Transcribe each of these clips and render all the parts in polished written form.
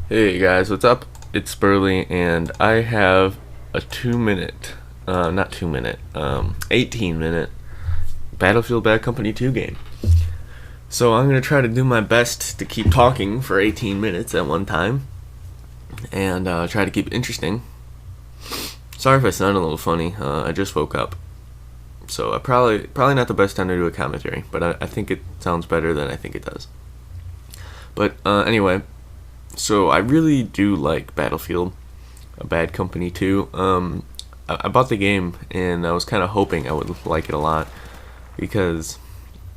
Hey guys, what's up? It's Burley, and I have a 18-minute Battlefield Bad Company 2 game. So I'm gonna try to do my best to keep talking for 18 minutes at one time, and try to keep it interesting. Sorry if I sound a little funny. I just woke up, so I probably not the best time to do a commentary, but I think it sounds better than I think it does. But anyway. So I really do like Battlefield, a Bad Company 2. I bought the game and I was kind of hoping I would like it a lot because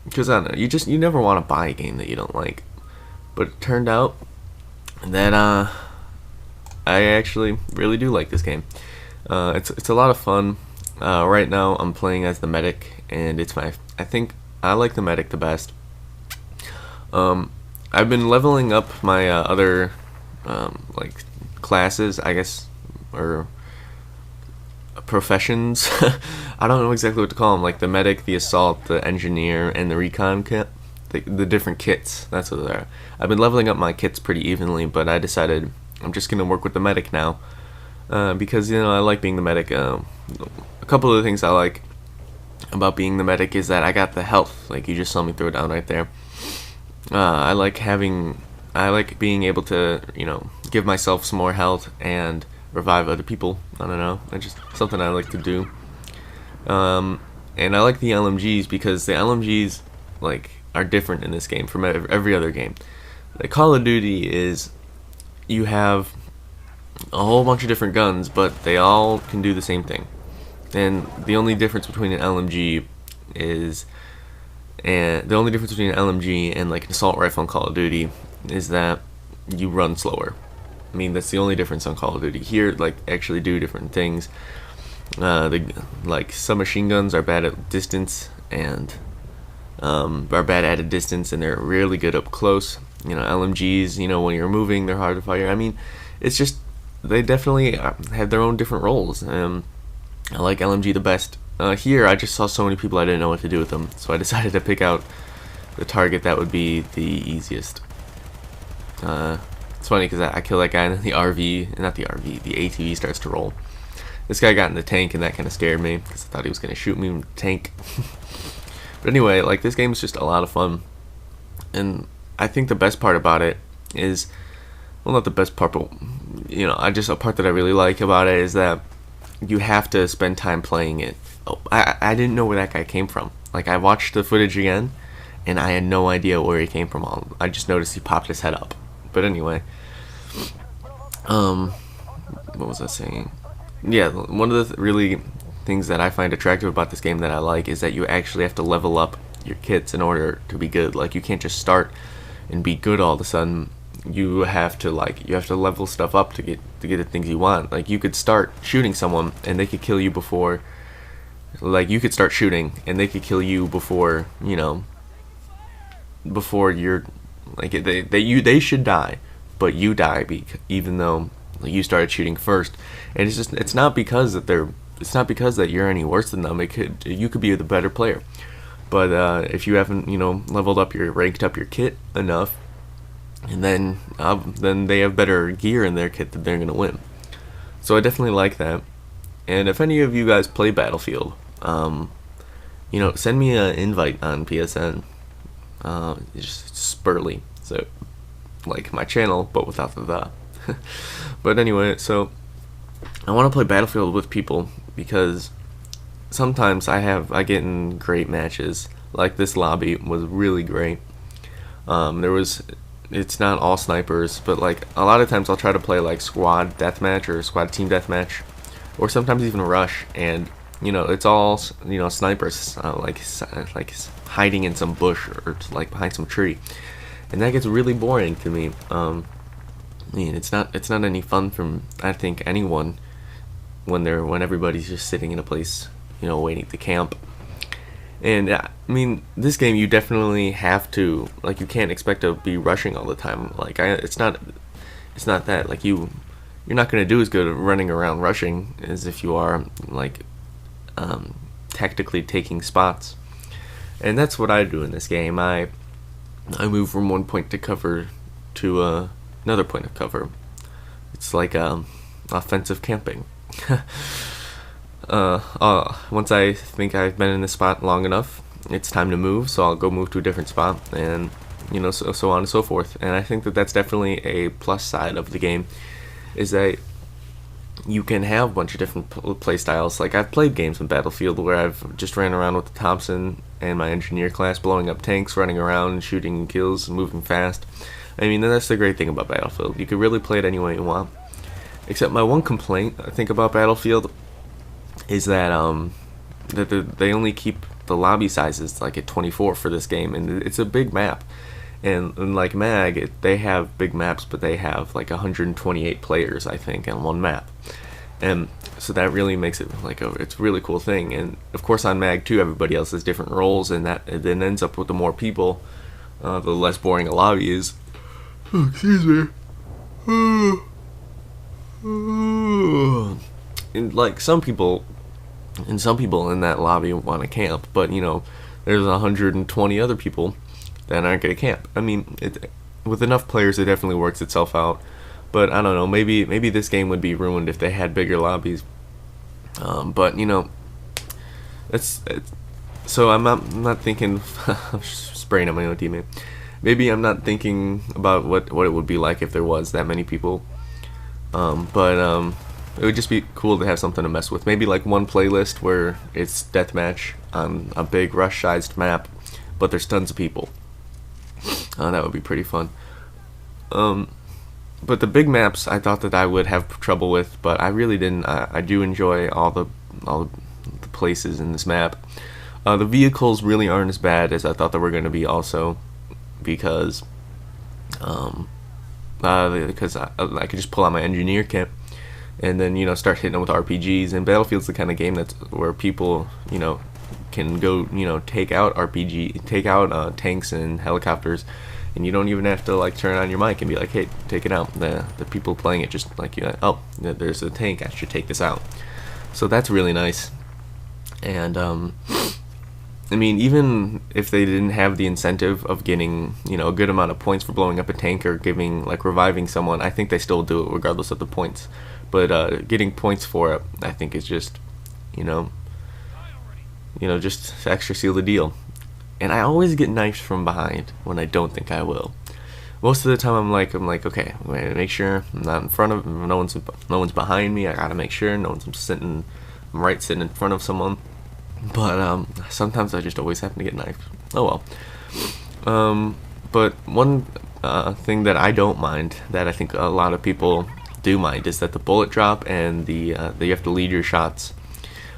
I don't know, you never want to buy a game that you don't like, but it turned out that I actually really do like this game. It's a lot of fun. Right now I'm playing as the medic, and I think I like the medic the best. I've been leveling up my other like classes, I guess, or professions. I don't know exactly what to call them, like the medic, the assault, the engineer, and the recon kit. The different kits, that's what they are. I've been leveling up my kits pretty evenly, but I decided I'm just going to work with the medic now because, I like being the medic. A couple of the things I like about being the medic is that I got the health, like you just saw me throw it down right there. I like being able to, give myself some more health and revive other people. I don't know, it's just something I like to do. And I like the LMGs because the LMGs are different in this game from every other game. The Call of Duty is you have a whole bunch of different guns, but they all can do the same thing. And the only difference between an LMG and like an assault rifle in Call of Duty is that you run slower. I mean, that's the only difference on Call of Duty. Here, actually do different things. Some machine guns are bad at distance and are bad at a distance, and they're really good up close. LMGs, when you're moving, they're hard to fire. I mean, it's just they definitely have their own different roles. I like LMG the best. Here, I just saw so many people I didn't know what to do with them, so I decided to pick out the target that would be the easiest. It's funny because I kill that guy and then the ATV starts to roll. This guy got in the tank and that kind of scared me because I thought he was going to shoot me in the tank. But anyway, this game is just a lot of fun. And I think the best part about it is, well, not the best part, but, a part that I really like about it is that you have to spend time playing it. Oh, I didn't know where that guy came from. I watched the footage again, and I had no idea where he came from. I just noticed he popped his head up. But anyway, what was I saying? Yeah, one of the really things that I find attractive about this game that I like is that you actually have to level up your kits in order to be good. You can't just start and be good all of a sudden. You have to level stuff up to get the things you want. You could start shooting someone and they could kill you before. You could start shooting and they could kill you before before you're they should die, but you die even though you started shooting first. And it's not because that you're any worse than them. You could be the better player, but if you haven't ranked up your kit enough, and then they have better gear in their kit that they're gonna win. So I definitely like that. And if any of you guys play Battlefield, send me an invite on PSN. It's just Spurly, so my channel, but without the. But anyway, so I want to play Battlefield with people because sometimes I get in great matches. This lobby was really great. It's not all snipers, but a lot of times I'll try to play squad deathmatch or squad team deathmatch, or sometimes even rush, and it's all snipers hiding in some bush or behind some tree, and that gets really boring to me. It's not any fun from, I think, anyone when everybody's just sitting in a place waiting to camp. And I mean, this game you definitely have to you can't expect to be rushing all the time. It's not that you're not gonna do as good at running around rushing as if you are tactically taking spots. And that's what I do in this game. I move from one point to cover to another point of cover. It's like offensive camping. Once I think I've been in this spot long enough, it's time to move, so I'll go move to a different spot, and so on and so forth. And I think that that's definitely a plus side of the game, is that you can have a bunch of different play styles. Like, I've played games in Battlefield where I've just ran around with the Thompson and my engineer class, blowing up tanks, running around and shooting kills, moving fast. I mean, that's the great thing about Battlefield. You can really play it any way you want. Except my one complaint, I think, about Battlefield is that they only keep the lobby sizes like at 24 for this game, and it's a big map. And like MAG, they have big maps, but they have like 128 players, I think, on one map. And so that really makes it like it's a really cool thing. And of course on MAG too, everybody else has different roles, and that it then ends up with the more people, the less boring a lobby is. Oh, excuse me. And like some people in that lobby want to camp, but there's 120 other people that aren't going to camp. I mean, with enough players, it definitely works itself out. But I don't know, maybe this game would be ruined if they had bigger lobbies. But so I'm not thinking. I'm spraying at my own teammate. Maybe I'm not thinking about what it would be like if there was that many people. But it would just be cool to have something to mess with. Maybe like one playlist where it's deathmatch on a big rush-sized map, but there's tons of people. That would be pretty fun. But the big maps, I thought that I would have trouble with, but I really didn't. I do enjoy all the places in this map. The vehicles really aren't as bad as I thought they were going to be, also, because I could just pull out my engineer kit and then start hitting them with RPGs. And Battlefield's the kind of game that's where people can go take out tanks and helicopters, and you don't even have to like turn on your mic and be like, hey, take it out. The people playing it just like, oh, there's a tank, I should take this out. So that's really nice. And I mean, even if they didn't have the incentive of getting a good amount of points for blowing up a tank or reviving someone, I think they still do it regardless of the points. But getting points for it, I think, is just just extra seal the deal. And I always get knifed from behind when I don't think I will. Most of the time I'm like, okay, I'm gonna make sure I'm not in front of, no one's behind me. I gotta make sure no one's sitting in front of someone. But sometimes I just always happen to get knifed. Oh well. But one thing that I don't mind, that I think a lot of people do mind, is that the bullet drop and the you have to lead your shots.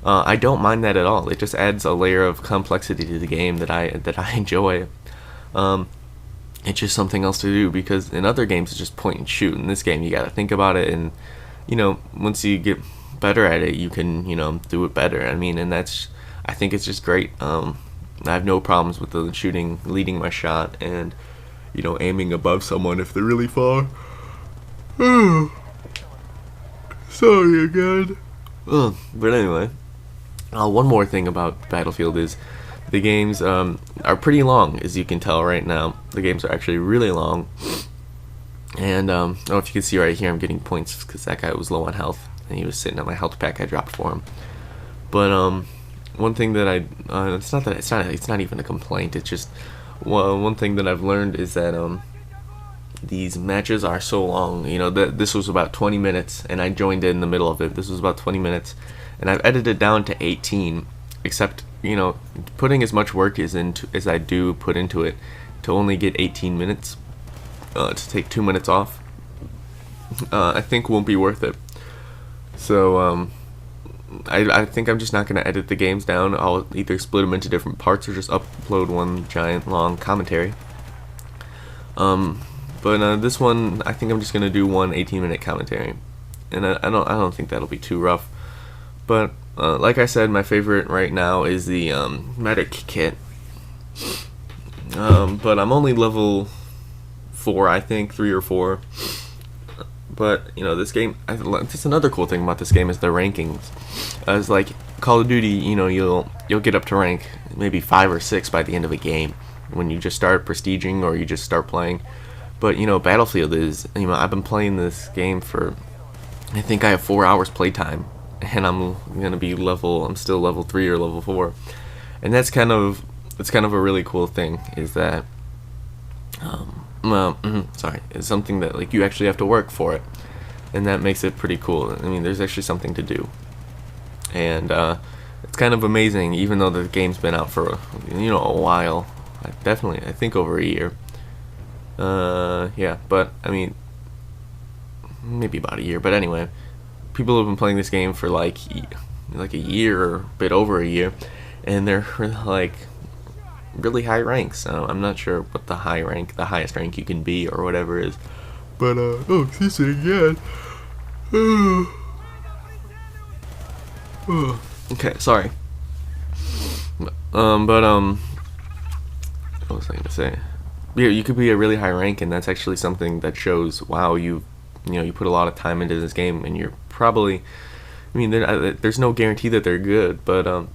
I don't mind that at all. It just adds a layer of complexity to the game that I enjoy. It's just something else to do, because in other games it's just point and shoot. In this game you gotta think about it, and once you get better at it, you can do it better. I mean, and I think it's just great. I have no problems with the shooting, leading my shot, and aiming above someone if they're really far. Sorry again. But anyway, one more thing about Battlefield is the games are pretty long, as you can tell right now. The games are actually really long. And I don't know if you can see right here, I'm getting points because that guy was low on health, and he was sitting on my health pack I dropped for him. But one thing that it's not even a complaint. It's just one thing that I've learned is that these matches are so long. This was about 20 minutes, and I joined in the middle of it. This was about 20 minutes, and I've edited it down to 18. Except putting as much work as I do put into it, to only get 18 minutes, to take 2 minutes off, I think won't be worth it. So I think I'm just not going to edit the games down. I'll either split them into different parts or just upload one giant long commentary. But this one, I think I'm just going to do one 18-minute commentary, and I don't think that'll be too rough. But like I said, my favorite right now is the medic kit. But I'm only level 4, I think, 3 or 4. But this game, that's another cool thing about this game, is the rankings. As like Call of Duty, you'll get up to rank maybe 5 or 6 by the end of a game when you just start prestiging or you just start playing. But Battlefield is, I've been playing this game for, I think I have 4 hours playtime, and I'm still level 3 or level 4, and it's kind of a really cool thing, is that, it's something that like you actually have to work for it, and that makes it pretty cool. I mean, there's actually something to do, and it's kind of amazing, even though the game's been out for a while. I think over a year. Yeah, but I mean, maybe about a year. But anyway, people have been playing this game for like a year or a bit over a year, and they're like really high ranks. So I'm not sure what the highest rank you can be or whatever is. But excuse me again. Okay, sorry. What was I gonna say? Yeah, you could be a really high rank, and that's actually something that shows, wow, you put a lot of time into this game, and you're probably, I mean, there's no guarantee that they're good, but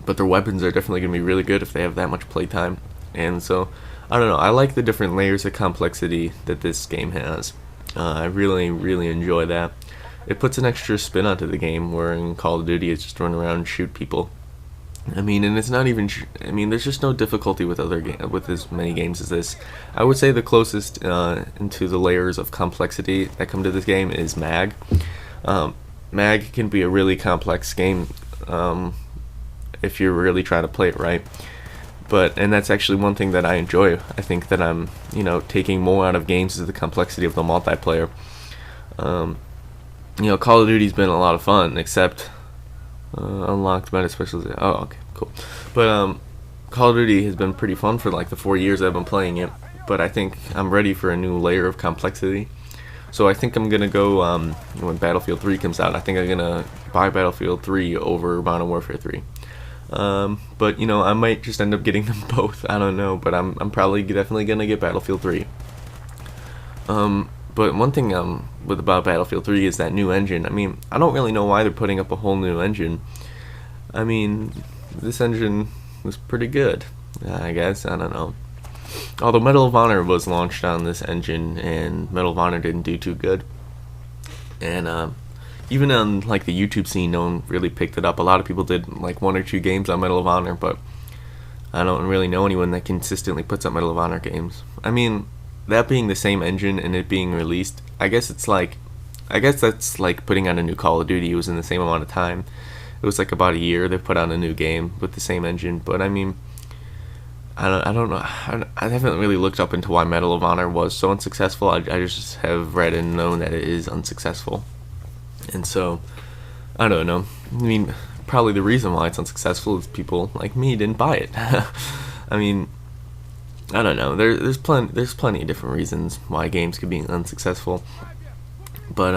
their weapons are definitely gonna be really good if they have that much playtime. And so, I don't know, I like the different layers of complexity that this game has. I really, really enjoy that. It puts an extra spin onto the game, where in Call of Duty it's just run around and shoot people. I mean, and it's not even. There's just no difficulty with with as many games as this. I would say the closest into the layers of complexity that come to this game is Mag. Mag can be a really complex game if you're really trying to play it right. And that's actually one thing that I enjoy. I think that I'm, taking more out of games is the complexity of the multiplayer. Call of Duty's been a lot of fun, except unlocked meta specialization. Oh, okay, cool. But Call of Duty has been pretty fun for like the 4 years I've been playing it. But I think I'm ready for a new layer of complexity. So I think I'm gonna go when Battlefield 3 comes out. I think I'm gonna buy Battlefield 3 over Modern Warfare 3. But I might just end up getting them both. I don't know, but I'm probably definitely gonna get Battlefield 3. But one thing about Battlefield 3 is that new engine. I mean, I don't really know why they're putting up a whole new engine. I mean, this engine was pretty good, I guess. I don't know. Although Medal of Honor was launched on this engine, and Medal of Honor didn't do too good. And even on like the YouTube scene, no one really picked it up. A lot of people did like 1 or 2 games on Medal of Honor, but I don't really know anyone that consistently puts up Medal of Honor games. I mean, that being the same engine and it being released, I guess that's like putting out a new Call of Duty. It was in the same amount of time. It was like about a year they put out a new game with the same engine. But I mean, I don't know. I haven't really looked up into why Medal of Honor was so unsuccessful. I just have read and known that it is unsuccessful. And so, I don't know. I mean, probably the reason why it's unsuccessful is people like me didn't buy it. I mean, I don't know. There's plenty of different reasons why games could be unsuccessful. But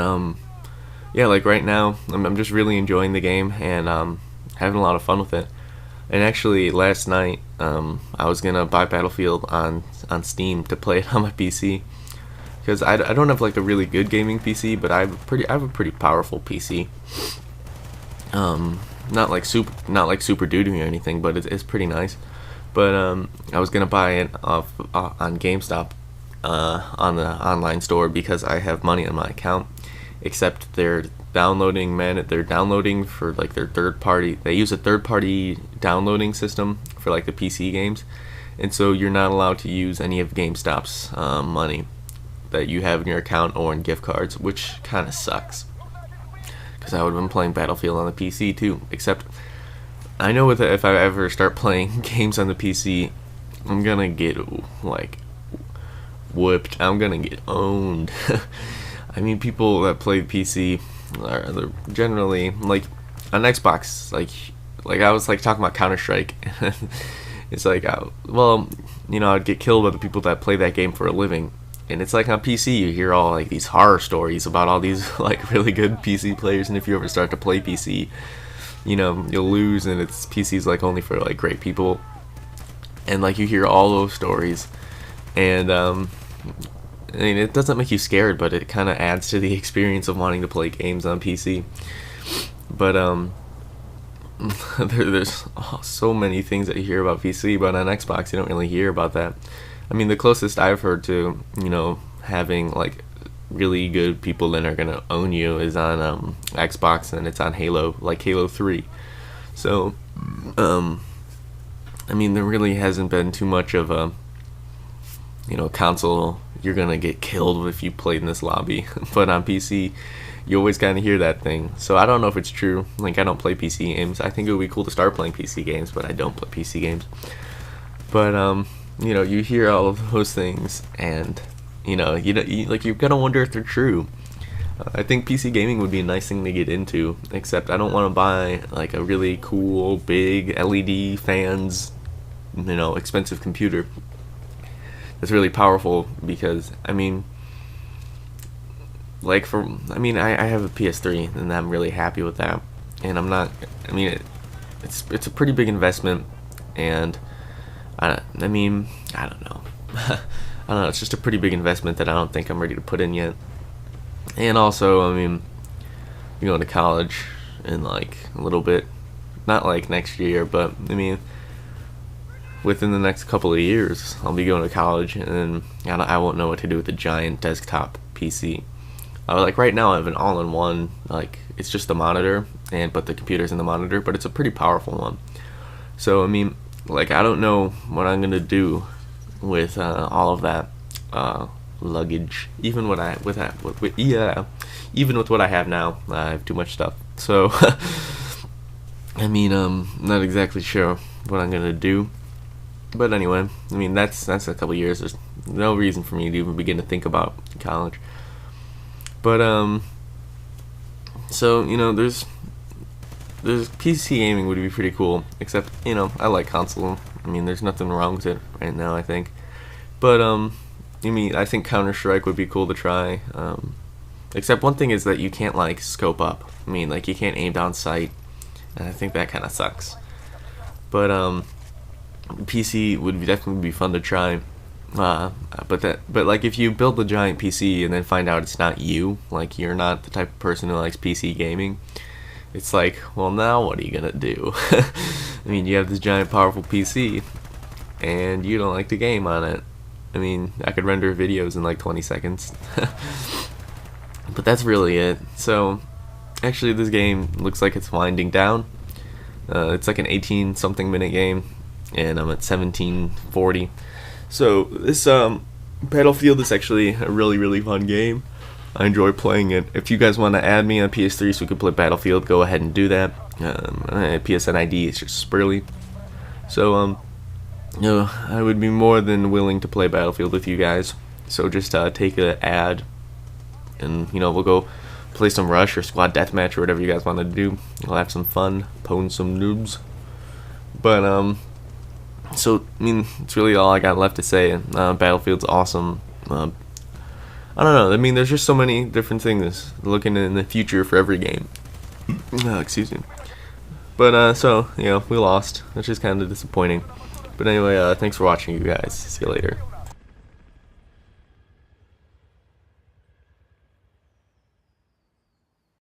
yeah, like right now, I'm just really enjoying the game and having a lot of fun with it. And actually, last night I was gonna buy Battlefield on Steam to play it on my PC, because I don't have like a really good gaming PC, but I have a pretty powerful PC. Not like super duty or anything, but it's pretty nice. But I was gonna buy it off on GameStop on the online store because I have money on my account. Except they're downloading for like their third party. They use a third party downloading system for like the PC games, and so you're not allowed to use any of GameStop's money that you have in your account or in gift cards, which kind of sucks. Because I would have been playing Battlefield on the PC too. Except I know if I ever start playing games on the PC, I'm gonna get like whooped. I'm gonna get owned. I mean, people that play PC are generally like on Xbox. Like I was like talking about Counter-Strike. It's like, well, I'd get killed by the people that play that game for a living. And it's like on PC, you hear all like these horror stories about all these like really good PC players. And if you ever start to play PC, you'll lose, and it's PC's like only for like great people. And like you hear all those stories, and I mean, it doesn't make you scared, but it kind of adds to the experience of wanting to play games on PC. But there's so many things that you hear about PC, but on Xbox you don't really hear about that. I mean, the closest I've heard to, having like really good people that are gonna own you is on Xbox, and it's on Halo, like Halo 3. So, I mean, there really hasn't been too much of a, console, you're gonna get killed if you played in this lobby. But on PC, you always kind of hear that thing. So I don't know if it's true. Like, I don't play PC games. I think it would be cool to start playing PC games, but I don't play PC games. But you hear all of those things, and you're gonna wonder if they're true. I think PC gaming would be a nice thing to get into, except I don't want to buy like a really cool big LED fans, expensive computer that's really powerful, because I have a PS3 and I'm really happy with that, and I'm not. It's a pretty big investment, and I don't know. I don't know. It's just a pretty big investment that I don't think I'm ready to put in yet. And also, you're going to college in like a little bit, not like next year, but within the next couple of years, I'll be going to college, and I won't know what to do with a giant desktop PC. Like right now, I have an all-in-one. Like, it's just the monitor, but the computer's in the monitor, but it's a pretty powerful one. So I don't know what I'm gonna do with all of that luggage. Even with what I have now, I have too much stuff. So not exactly sure what I'm gonna do. But anyway, that's a couple years. There's no reason for me to even begin to think about college. But so there's PC gaming would be pretty cool. Except I like console. There's nothing wrong with it right now, I think. But I think Counter-Strike would be cool to try. Except one thing is that you can't like scope up. You can't aim down sight, and I think that kind of sucks. But PC would definitely be fun to try. But like if you build a giant PC and then find out it's not you, like you're not the type of person who likes PC gaming, it's like, well, now what are you gonna do? You have this giant powerful PC and you don't like the game on it. I could render videos in like 20 seconds. But that's really it. So actually this game looks like it's winding down. It's like an 18 something minute game, and I'm at 17:40. So this Battlefield is actually a really, really fun game. I enjoy playing it. If you guys want to add me on PS3 so we can play Battlefield, go ahead and do that. PSN ID is just Spurly. So I would be more than willing to play Battlefield with you guys. So just take an ad, and we'll go play some Rush or Squad Deathmatch or whatever you guys want to do. We'll have some fun, pwn some noobs. But so it's really all I got left to say. Battlefield's awesome. I don't know. There's just so many different things looking in the future for every game. Excuse me. But so we lost, which is kind of disappointing. But anyway, thanks for watching, you guys. See you later.